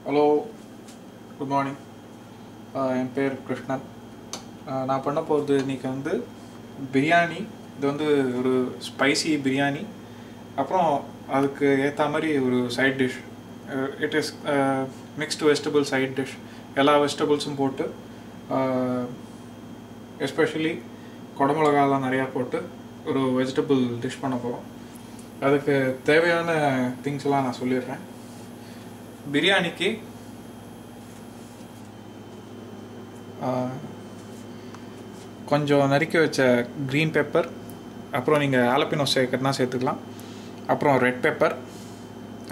Hello, good morning. என் பேர் கிருஷ்ணன். நான் பண்ண போகிறது இன்றைக்கி வந்து பிரியாணி. இது வந்து ஒரு ஸ்பைசி பிரியாணி. அப்புறம் அதுக்கு ஏற்ற மாதிரி ஒரு side dish. It is mixed vegetable side dish. எல்லா வெஜிடபிள்ஸும் போட்டு, எஸ்பெஷலி குடமிளகாலாம் நிறையா போட்டு ஒரு வெஜிடபிள் டிஷ் பண்ண போகிறோம். அதுக்கு தேவையான திங்ஸ்லாம் நான் சொல்லிடுறேன். பிரியாணிக்கு கொஞ்சம் நறுக்கி வச்ச க்ரீன் பெப்பர், அப்புறம் நீங்கள் ஆலப்பினோ சேர்க்கறதுனா சேர்த்துக்கலாம். அப்புறம் ரெட் பெப்பர்,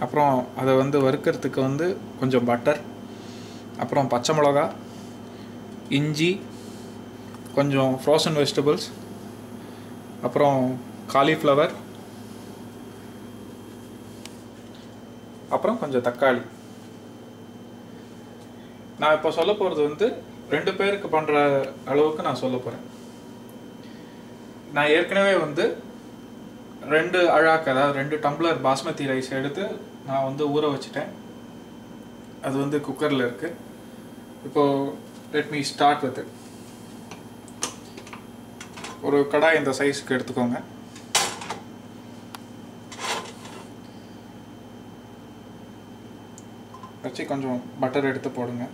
அப்புறம் அதை வந்து வறுக்கிறதுக்கு வந்து கொஞ்சம் பட்டர், அப்புறம் பச்சை மிளகா, இஞ்சி, கொஞ்சம் ஃப்ரோசன் வெஜிடபிள்ஸ், அப்புறம் காலிஃப்ளவர், அப்புறம் கொஞ்சம் தக்காளி. நான் இப்போ சொல்ல போகிறது வந்து 2 பேருக்கு பண்ணுற அளவுக்கு நான் சொல்ல போகிறேன். நான் ஏற்கனவே வந்து 2 அழாக்கு, அதாவது 2 டம்ளர் பாஸ்மதி ரைஸ் எடுத்து நான் வந்து ஊற வச்சுட்டேன். அது வந்து குக்கரில் இருக்குது. இப்போது let me start with it. ஒரு கடாய் இந்த சைஸுக்கு எடுத்துக்கோங்க. வச்சு கொஞ்சம் பட்டர் எடுத்து போடுங்க.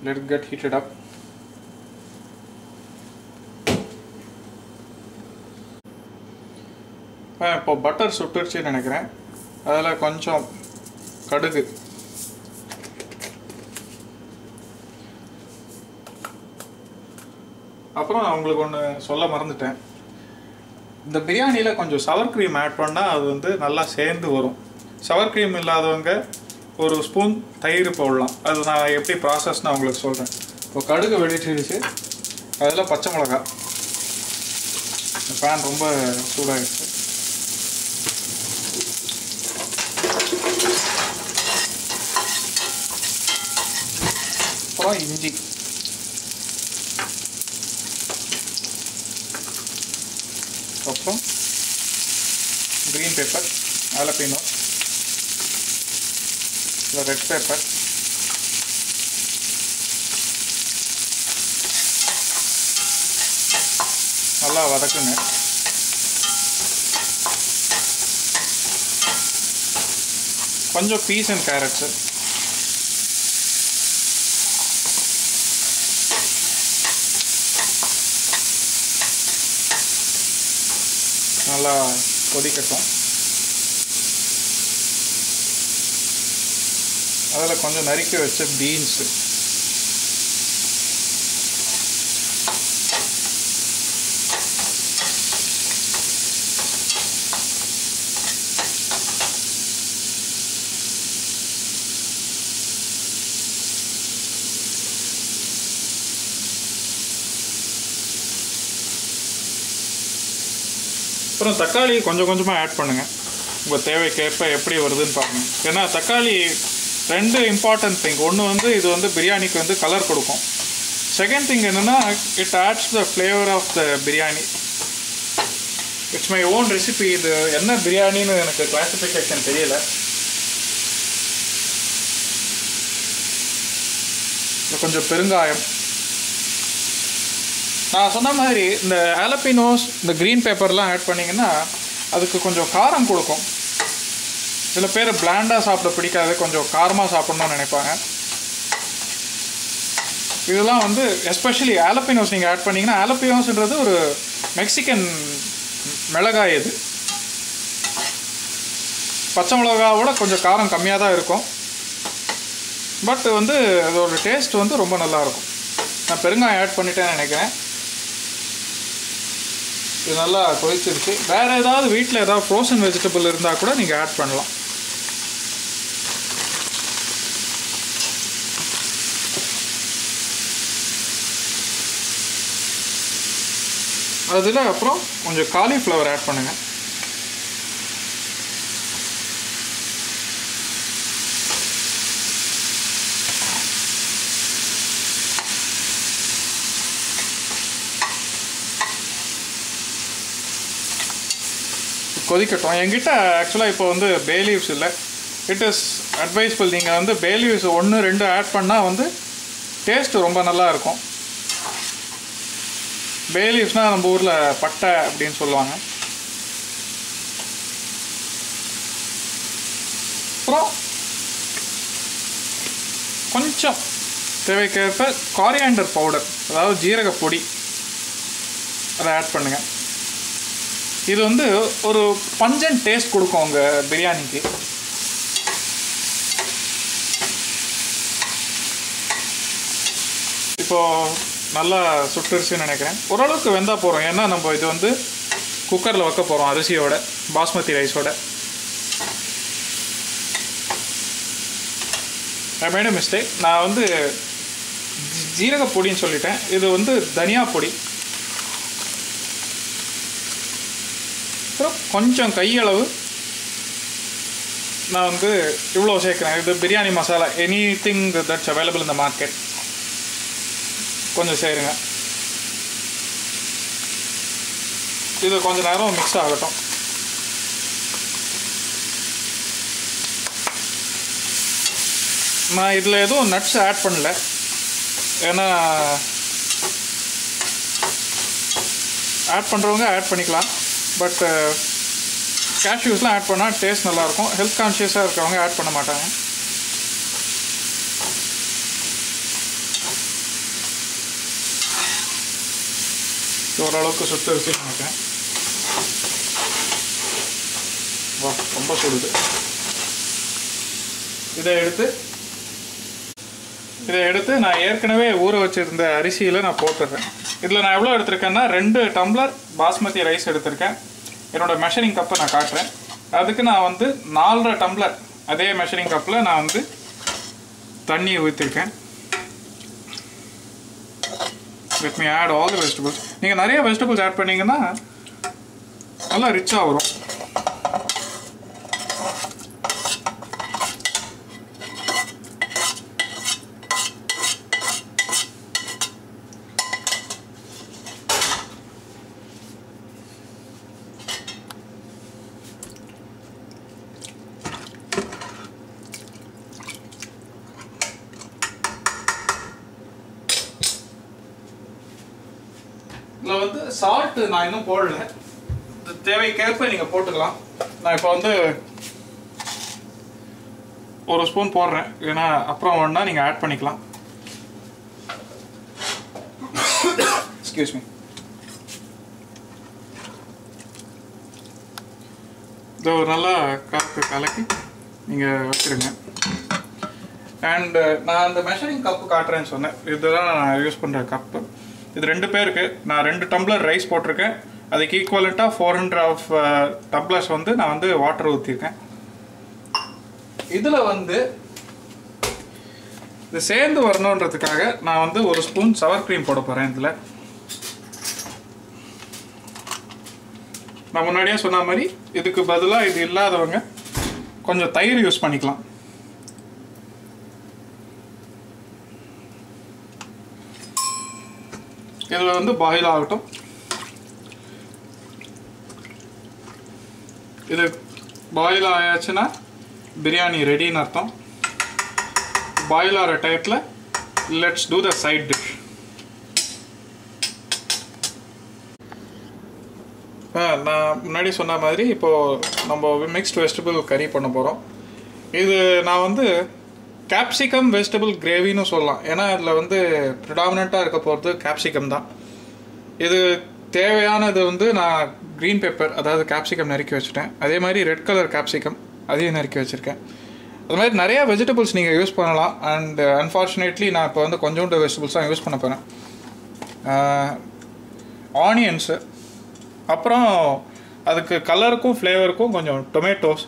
Let it get heated up. இப்போ பட்டர் சுட்டுருச்சுன்னு நினைக்கிறேன். அதில் கொஞ்சம் கடுகு, அப்புறம் நான் உங்களுக்கு ஒன்று சொல்ல மறந்துட்டேன். இந்த பிரியாணியில் கொஞ்சம் சவர் க்ரீம் ஆட் பண்ணால் அது வந்து நல்லா சேர்ந்து வரும். சவர் க்ரீம் இல்லாதவங்க ஒரு ஸ்பூன் தயிர் போடலாம். அது நான் எப்படி ப்ராசஸ் நான் உங்களுக்கு சொல்கிறேன். இப்போ கடுகு வெடிச்சிருச்சு. அதில் பச்சை மிளகா. பேன் ரொம்ப சூடாகிடுச்சு. அப்புறம் இஞ்சி, அப்புறம் க்ரீன் பெப்பர், ஆலப்பினோ, ரெட் பெப்பர், நல்லா வதக்குங்க. கொஞ்சம் பீஸ் அண்ட் கேரட்ஸு, நல்லா கொதிக்கட்டும். அதில் கொஞ்சம் நறுக்கி வச்ச பீன்ஸு, அப்புறம் தக்காளி கொஞ்சம் கொஞ்சமாக ஆட் பண்ணுங்கள். உங்கள் தேவைக்கேற்ப எப்படி வருதுன்னு பாருங்கள். ஏன்னா தக்காளி 2 இம்பார்ட்டன்ட் திங். ஒன்று வந்து இது வந்து பிரியாணிக்கு வந்து கலர் கொடுக்கும். செகண்ட் திங் என்னென்னா, it adds the flavour of the biryani. It's my own recipe. இது என்ன பிரியாணின்னு எனக்கு கிளாசிஃபிகேஷன் தெரியல. கொஞ்சம் பெருங்காயம். நான் சொன்ன மாதிரி இந்த ஆலப்பினோஸ், இந்த க்ரீன் பேப்பர்லாம் ஆட் பண்ணிங்கன்னா அதுக்கு கொஞ்சம் காரம் கொடுக்கும். சில பேர் பிளாண்டாக சாப்பிட பிடிக்காது, கொஞ்சம் காரமாக சாப்பிட்ணுன்னு நினைப்பாங்க. இதெல்லாம் வந்து எஸ்பெஷலி ஆலப்பினோஸ் நீங்கள் ஆட் பண்ணிங்கன்னா, ஆலப்பினோஸ்ன்றது ஒரு மெக்சிகன் மிளகாய். இது பச்சை மிளகாவோட கொஞ்சம் காரம் கம்மியாக தான் இருக்கும். பட் வந்து அதோட டேஸ்ட் வந்து ரொம்ப நல்லாயிருக்கும். நான் பெருங்காயம் ஆட் பண்ணிட்டேன்னு நினைக்கிறேன். இது நல்லா கொதிச்சிருச்சு. வேறு ஏதாவது வீட்டில் ஏதாவது ஃப்ரோசன் வெஜிடபிள் இருந்தால் கூட நீங்கள் ஆட் பண்ணலாம். அதில் அப்புறம் கொஞ்சம் காலிஃப்ளவர் ஆட் பண்ணுங்கள். கொதிக்கட்டும். என்கிட்ட ஆக்சுவலாக இப்போ வந்து பே லீவ்ஸ் இல்லை, இட் இஸ் அட்வைஸ்ஃபுல். நீங்கள் வந்து பே லீவ்ஸ் 1-2 ஆட் பண்ணால் வந்து டேஸ்ட்டு ரொம்ப நல்லா இருக்கும். பே லீவ்ஸ்னால் நம்ம ஊரில் பட்டை அப்படின்னு சொல்லுவாங்க. அப்புறம் கொஞ்சம் தேவைக்கேற்ப காரியாண்டர் பவுடர், அதாவது ஜீரக பொடி, அதை ஆட் பண்ணுங்கள். இது வந்து ஒரு பஞ்சன்ட் டேஸ்ட் கொடுக்கும் உங்கள் பிரியாணிக்கு. இப்போது நல்லா சுட்டுருச்சுன்னு நினைக்கிறேன். ஓரளவுக்கு வெந்தால் போகிறோம். ஏன்னா நம்ம இது வந்து குக்கரில் வைக்க போகிறோம் அரிசியோட, பாஸ்மதி ரைஸோட. I made a mistake. நான் வந்து ஜீரக பொடின்னு சொல்லிட்டேன். இது வந்து தனியா பொடி. அப்புறம் கொஞ்சம் கையளவு நான் வந்து இவ்வளோ சேர்க்குறேன். இது biryani masala, any thing that's available in the market. கொஞ்சம் சேருங்க. இது கொஞ்சம் நேரம் மிக்ஸ் ஆகட்டும். நான் இதில் எதுவும் நட்ஸ் ஆட் பண்ணல. ஏன்னா ஆட் பண்ணுறவங்க ஆட் பண்ணிக்கலாம். பட் கேஷ்யூஸ்லாம் ஆட் பண்ணால் டேஸ்ட் நல்லாயிருக்கும். ஹெல்த் கான்ஷியஸாக இருக்கிறவங்க ஆட் பண்ண மாட்டாங்க. ஓரளவுக்கு சுத்த வச்சு நினைக்கிறேன். வா, ரொம்ப சுடுது. இதை எடுத்து நான் ஏற்கனவே ஊற வச்சுருந்த அரிசியில் நான் போட்டுடுறேன். இதில் நான் எவ்வளோ எடுத்திருக்கேன்னா 2 டம்ளர் பாஸ்மதி ரைஸ் எடுத்திருக்கேன். என்னோடய மெஷரிங் கப்பை நான் காட்டுறேன். அதுக்கு நான் வந்து 4.5 டம்ளர் அதே மெஷரிங் கப்பில் நான் வந்து தண்ணி ஊற்றிருக்கேன். Let me add all the vegetables. நீங்கள் நிறைய வெஜிடபிள்ஸ் ஆட் பண்ணிங்கன்னா நல்லா ரிச்சாக வரும். இதில் வந்து சால்ட்டு நான் இன்னும் போடல. தேவைக்கேற்ப நீங்கள் போட்டுக்கலாம். நான் இப்போ வந்து 1 ஸ்பூன் போடுறேன். ஏன்னா அப்புறம் வேணா நீங்கள் ஆட் பண்ணிக்கலாம். Excuse me. இது ஒரு நல்லா கலக்கி நீங்கள் வச்சுருங்க. அண்டு நான் அந்த மெஷரிங் கப்பு காட்டுறேன்னு சொன்னேன். இதுதான் நான் யூஸ் பண்ணுற கப்பு. இது 2 பேருக்கு. நான் 2 டம்ளர் ரைஸ் போட்டிருக்கேன். அதுக்கு ஈக்குவலண்ட்டாக 400 டம்ளர்ஸ் வந்து நான் வந்து வாட்டர் ஊற்றிருக்கேன். இதில் வந்து இது சேர்ந்து வரணுன்றதுக்காக நான் வந்து 1 ஸ்பூன் சவர் க்ரீம் போட போகிறேன். இதில் நான் முன்னாடியே சொன்ன மாதிரி இதுக்கு பதிலாக இது இல்லாதவங்க கொஞ்சம் தயிர் யூஸ் பண்ணிக்கலாம். இதில் வந்து பாயில் ஆகட்டும். இது பாயில் ஆயாச்சுன்னா பிரியாணி ரெடின்னு அர்த்தம். பாயில் ஆகிற டயத்தில் let's do the side dish. நான் முன்னாடி சொன்ன மாதிரி இப்போது நம்ம மிக்ஸ்டு வெஜிடபிள் கறி பண்ண போகிறோம். இது நான் வந்து கேப்சிகம் வெஜிடபிள் கிரேவின்னு சொல்லலாம். ஏன்னா இதில் வந்து ப்ரிடாமினண்ட்டாக இருக்க போகிறது கேப்சிகம் தான். இது தேவையானது வந்து நான் க்ரீன் பெப்பர், அதாவது கேப்சிகம் நறுக்கி வச்சுட்டேன். அதே மாதிரி ரெட் கலர் கேப்சிகம் அதையும் நறுக்கி வச்சுருக்கேன். அது மாதிரி நிறையா வெஜிடபிள்ஸ் நீங்கள் யூஸ் பண்ணலாம். அண்ட் அன்ஃபார்ச்சுனேட்லி நான் இப்போ வந்து கொஞ்சோண்டு வெஜிடபிள்ஸ் தான் யூஸ் பண்ண போகிறேன். ஆனியன்ஸு, அப்புறம் அதுக்கு கலருக்கும் ஃப்ளேவருக்கும் கொஞ்சம் டொமேட்டோஸ்,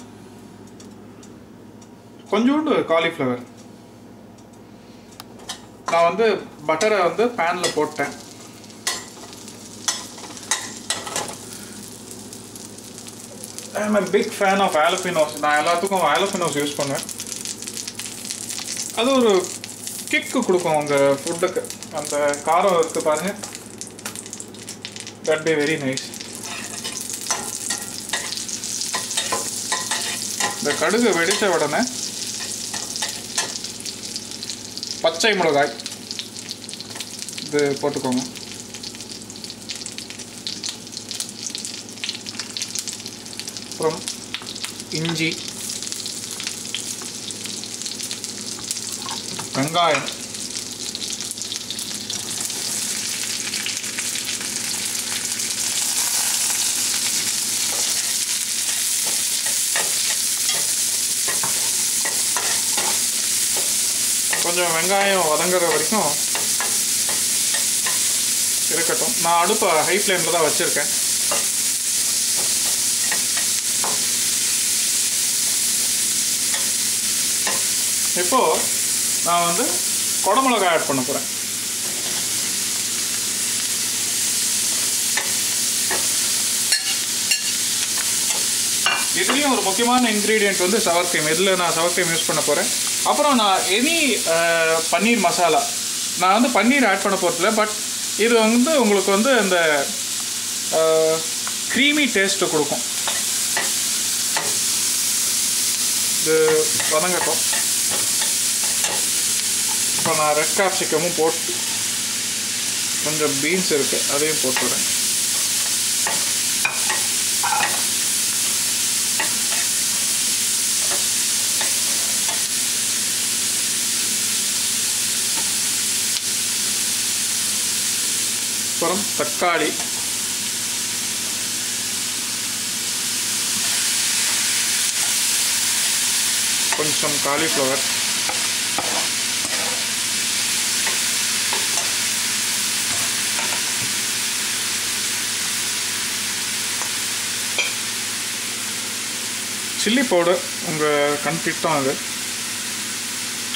கொஞ்சோண்டு காலிஃப்ளவர். நான் வந்து பட்டரை வந்து பேனில் போட்டேன். I am a big fan of jalapenos. நான் எல்லாத்துக்கும் ஆலோபினோஸ் யூஸ் பண்ணுவேன். அது ஒரு கிக்கு கொடுக்கும் உங்கள் ஃபுட்டுக்கு. அந்த காரம் இருக்குது பாருங்கள், தட் பி வெரி நைஸ். இந்த கடுகு வெடித்த உடனே பச்சை மிளகாய் இது போட்டுக்கோங்க. அப்புறம் இஞ்சி, வெங்காயம், கொஞ்சம் வெங்காயம் வதங்குற வரைக்கும் இருக்கட்டும். நான் அடுப்பை ஹை ஃப்ளேமில் தான் வச்சுருக்கேன். இப்போது நான் வந்து குடமிளகாய் ஆட் பண்ண போகிறேன். இதுலேயும் ஒரு முக்கியமான இன்க்ரீடியன்ட் வந்து சவர் க்ரீம். இதில் நான் சவர் க்ரீம் யூஸ் பண்ண போகிறேன். அப்புறம் நான் எனி பன்னீர் மசாலா, நான் வந்து பன்னீர் ஆட் பண்ண போகிறதில்ல. பட் இது வந்து உங்களுக்கு வந்து அந்த க்ரீமி டேஸ்ட்டு கொடுக்கும். இது வதங்கட்டும். இப்போ நான் ரெட் கேப்சிகமும் போட்டு, கொஞ்சம் பீன்ஸ் இருக்குது அதையும் போட்டுறேன். அப்புறம் தக்காளி, கொஞ்சம் காலிஃப்ளவர், சில்லி பவுடர் உங்கள் கன்ஃபிட்டும். அது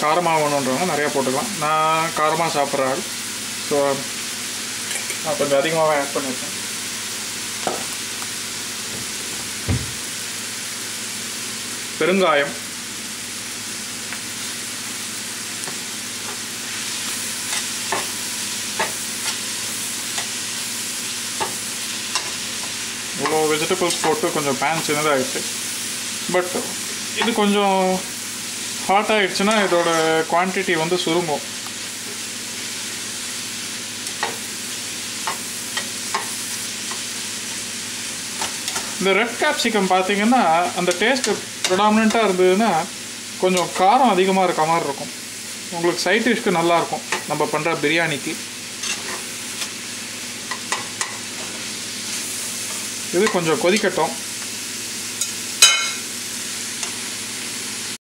காரமாக வேணுன்றவங்க நிறையா போட்டுக்கலாம். நான் காரமாக சாப்பிட்ற ஆள், ஸோ நான் கொஞ்சம் அதிகமாகவே ஆட் பண்ணியிருக்கேன். பெருங்காயம், இவ்வளோ வெஜிடபிள்ஸ் போட்டு கொஞ்சம் பேன் சின்னதாகிடுச்சு. பட் இது கொஞ்சம் ஹாட் ஆகிடுச்சுன்னா இதோட குவான்டிட்டி வந்து சுருங்கும். இந்த ரெட் கேப்சிகம் பார்த்தீங்கன்னா அந்த டேஸ்ட்டு ப்ரிடாமினண்ட்டாக இருந்ததுன்னா கொஞ்சம் காரம் அதிகமாக இருக்க மாதிரி இருக்கும். உங்களுக்கு சைட் டிஷ்க்கு நல்லாயிருக்கும் நம்ம பண்ணுற பிரியாணிக்கு. இது கொஞ்சம் கொதிக்கட்டும்.